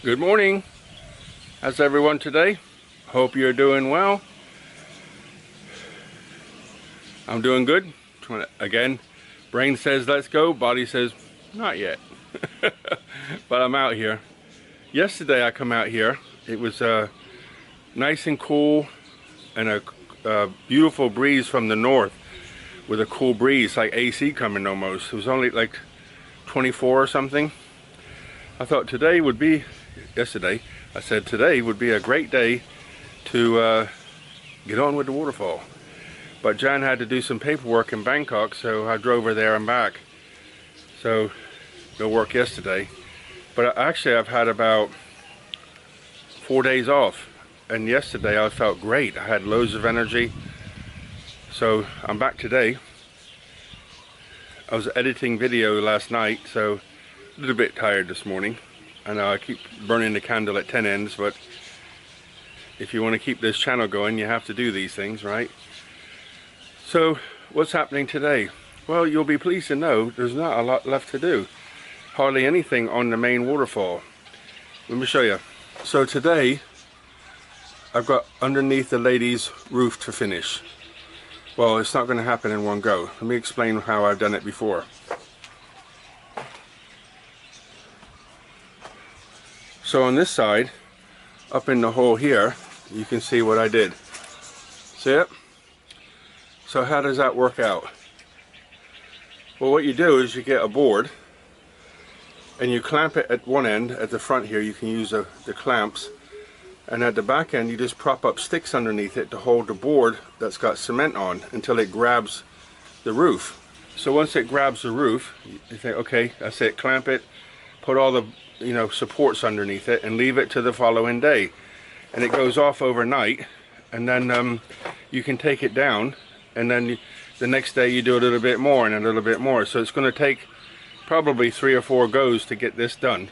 Good morning. How's everyone today? Hope you're doing well. I'm doing good. Again, brain says let's go, body says not yet. But I'm out here. Yesterday I come out here. It was nice and cool and a beautiful breeze from the north with a cool breeze, like AC coming almost. It was only like 24 or something. I thought today would be, yesterday, I said today would be a great day to get on with the waterfall. But Jan had to do some paperwork in Bangkok, so I drove her there and back. So, no work yesterday. But actually I've had about 4 days off. And yesterday I felt great. I had loads of energy. So I'm back today. I was editing video last night, so a little bit tired this morning. I know I keep burning the candle at 10 ends, but if you want to keep this channel going, you have to do these things, right? So, what's happening today? Well, you'll be pleased to know there's not a lot left to do. Hardly anything on the main waterfall. Let me show you. So today, I've got underneath the lady's roof to finish. Well, it's not going to happen in one go. Let me explain how I've done it before. So on this side, up in the hole here, you can see what I did. See it? So how does that work out? Well, what you do is you get a board and you clamp it at one end. At the front here you can use the clamps, and at the back end you just prop up sticks underneath it to hold the board that's got cement on until it grabs the roof. So once it grabs the roof, you think, okay, that's it, clamp it, put all the supports underneath it and leave it to the following day, and it goes off overnight, and then you can take it down, and then the next day you do a little bit more and a little bit more. So it's going to take probably 3 or 4 goes to get this done.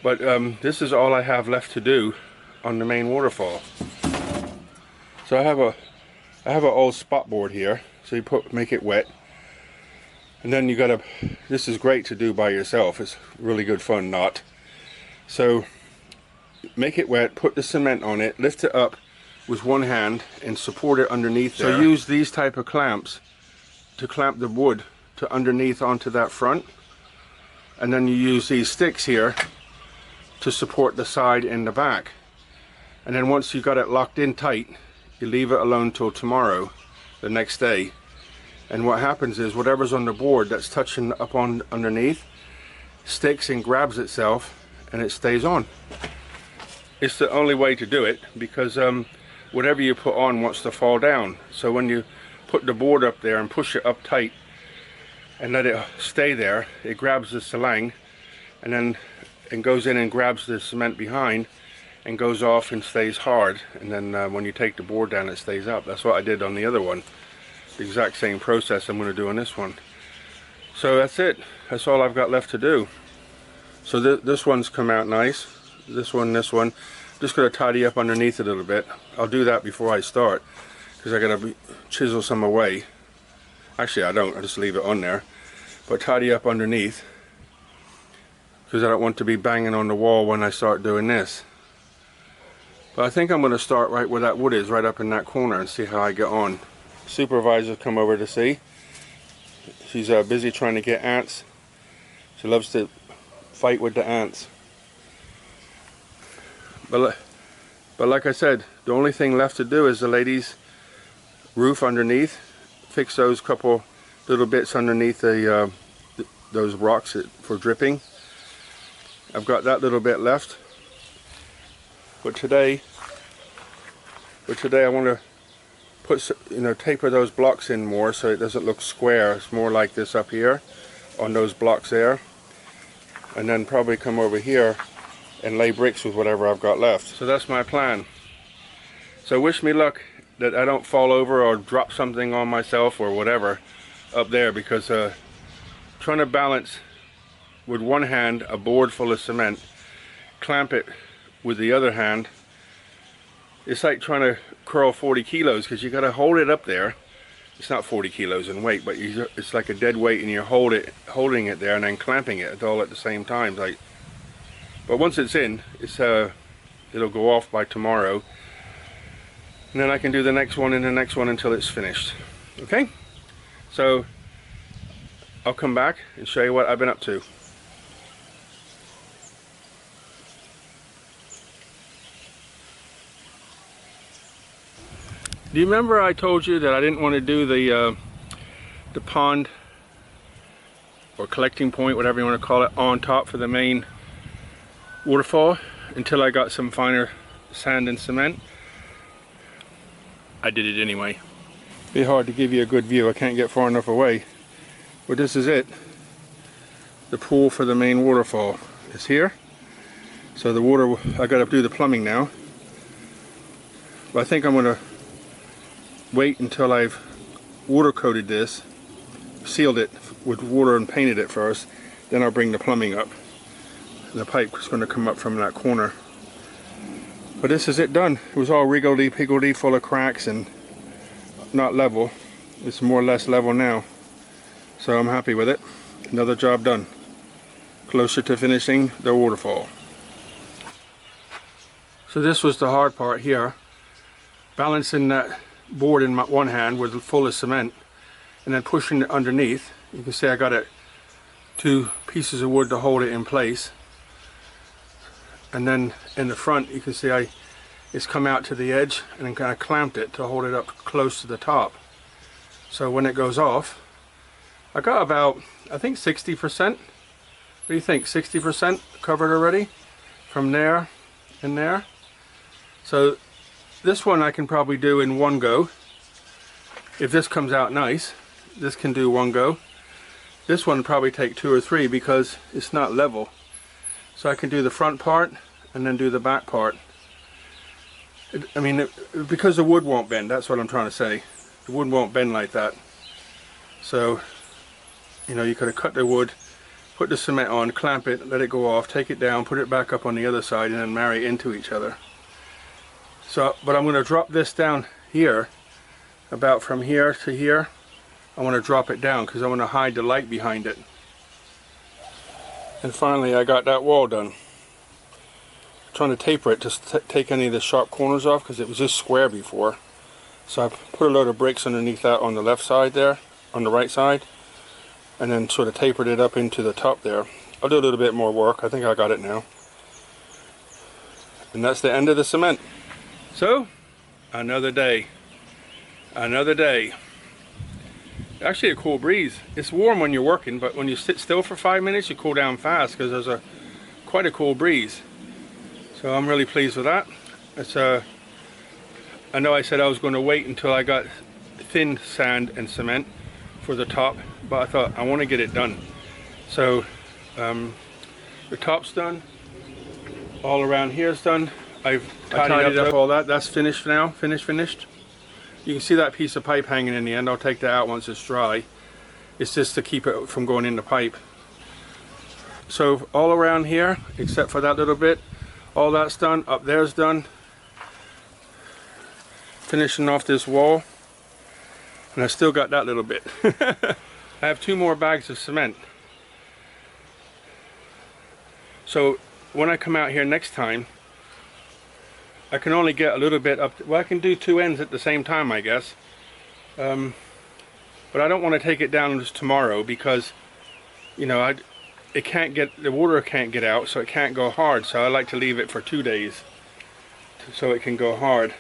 But this is all I have left to do on the main waterfall. So I have an old spot board here. So you make it wet, and then you gotta. This is great to do by yourself. It's really good fun, not. So make it wet, put the cement on it, lift it up with one hand and support it underneath there. So use these type of clamps to clamp the wood to underneath onto that front, and then you use these sticks here to support the side and the back. And then once you got it locked in tight, you leave it alone till tomorrow, the next day. And what happens is whatever's on the board that's touching up on underneath sticks and grabs itself, and it stays on. It's the only way to do it, because whatever you put on wants to fall down. So when you put the board up there and push it up tight and let it stay there, it grabs the selang and then goes in and grabs the cement behind and goes off and stays hard. And then when you take the board down, it stays up. That's what I did on the other one. The exact same process I'm going to do on this one. So that's it. That's all I've got left to do. So this one's come out nice. This one. Just going to tidy up underneath it a little bit. I'll do that before I start, because I got to chisel some away. Actually, I don't. I just leave it on there. But tidy up underneath, because I don't want to be banging on the wall when I start doing this. But I think I'm going to start right where that wood is, right up in that corner, and see how I get on. Supervisor come over to see. She's busy trying to get ants. She loves to fight with the ants. But like I said, the only thing left to do is the lady's roof underneath. Fix those couple little bits underneath those rocks for dripping. I've got that little bit left. But today I want to put, taper those blocks in more so it doesn't look square. It's more like this up here on those blocks there, and then probably come over here and lay bricks with whatever I've got left. So that's my plan. So wish me luck that I don't fall over or drop something on myself or whatever up there, because trying to balance with one hand a board full of cement, clamp it with the other hand, it's like trying to curl 40 kilos, because you got to hold it up there. It's not 40 kilos in weight, but it's like a dead weight, and you're holding it there and then clamping it all at the same time. Like, But once it's in, it'll go off by tomorrow, and then I can do the next one and the next one until it's finished. Okay, so I'll come back and show you what I've been up to. Do you remember I told you that I didn't want to do the pond or collecting point, whatever you want to call it, on top for the main waterfall until I got some finer sand and cement? I did it anyway. Be hard to give you a good view, I can't get far enough away. But this is it. The pool for the main waterfall is here. So the water, I gotta do the plumbing now. But I think I'm gonna wait until I've water coated this, sealed it with water and painted it first, then I'll bring the plumbing up. And the pipe is going to come up from that corner. But this is it done. It was all wriggledy-piggledy, full of cracks and not level. It's more or less level now. So I'm happy with it. Another job done. Closer to finishing the waterfall. So this was the hard part here. Balancing that board in my one hand with full of cement and then pushing it underneath. You can see I got it 2 pieces of wood to hold it in place, and then in the front you can see it's come out to the edge and then kind of clamped it to hold it up close to the top. So when it goes off, I got about, I think 60%. What do you think? 60% covered already from there and there. So this one I can probably do in one go. If this comes out nice, this can do one go. This one probably take 2 or 3 because it's not level. So I can do the front part and then do the back part. Because the wood won't bend, that's what I'm trying to say. The wood won't bend like that. So, you know, you could have cut the wood, put the cement on, clamp it, let it go off, take it down, put it back up on the other side, and then marry it into each other. So, but I'm going to drop this down here, about from here to here. I want to drop it down because I want to hide the light behind it. And finally I got that wall done. I'm trying to taper it to take any of the sharp corners off because it was just square before. So I put a load of bricks underneath that on the left side there, on the right side, and then sort of tapered it up into the top there. I'll do a little bit more work. I think I got it now. And that's the end of the cement. So, another day. Another day. Actually a cool breeze. It's warm when you're working, but when you sit still for 5 minutes, you cool down fast because there's quite a cool breeze. So I'm really pleased with that. It's I know I said I was going to wait until I got thin sand and cement for the top, but I thought I want to get it done. So the top's done. All around here's done. I've tidied up all that. That's finished now. Finished. You can see that piece of pipe hanging in the end. I'll take that out once it's dry. It's just to keep it from going in the pipe. So all around here, except for that little bit, all that's done. Up there's done. Finishing off this wall. And I still got that little bit. I have 2 more bags of cement. So when I come out here next time, I can only get a little bit up. Well, I can do 2 ends at the same time, I guess. But I don't want to take it down just tomorrow because, you know, the water can't get out, so it can't go hard. So I like to leave it for 2 days so it can go hard.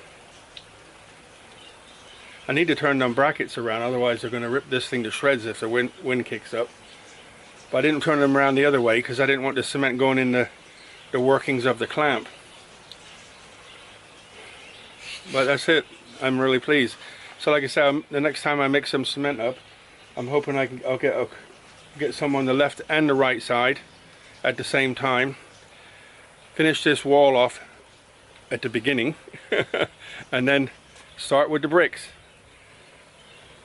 I need to turn them brackets around, otherwise they're going to rip this thing to shreds if the wind kicks up. But I didn't turn them around the other way because I didn't want the cement going in the workings of the clamp. But that's it. I'm really pleased. So like I said, the next time I mix some cement up, I'm hoping I'll get some on the left and the right side at the same time. Finish this wall off at the beginning and then start with the bricks.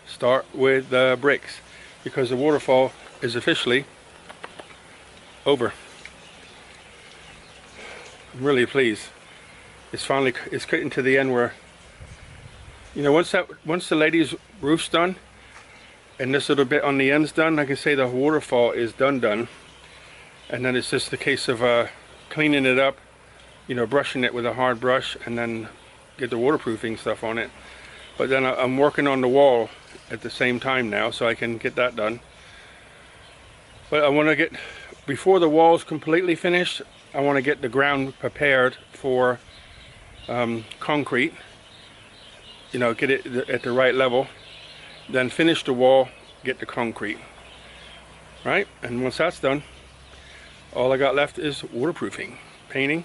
Start with the bricks because the waterfall is officially over. I'm really pleased. It's getting to the end where, you know, once the lady's roof's done and this little bit on the end's done, I can say the waterfall is done. And then it's just a case of cleaning it up, you know, brushing it with a hard brush, and then get the waterproofing stuff on it. But then I'm working on the wall at the same time now, so I can get that done. But I want to get, before the wall's completely finished, I want to get the ground prepared for concrete. You know, get it at the right level, then finish the wall, get the concrete. Right? And once that's done, all I got left is waterproofing, painting,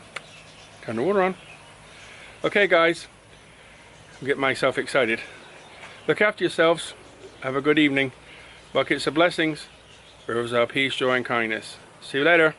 turn the water on. Okay guys, I'm getting myself excited. Look after yourselves. Have a good evening. Buckets of blessings. Rivers of peace, joy, and kindness. See you later.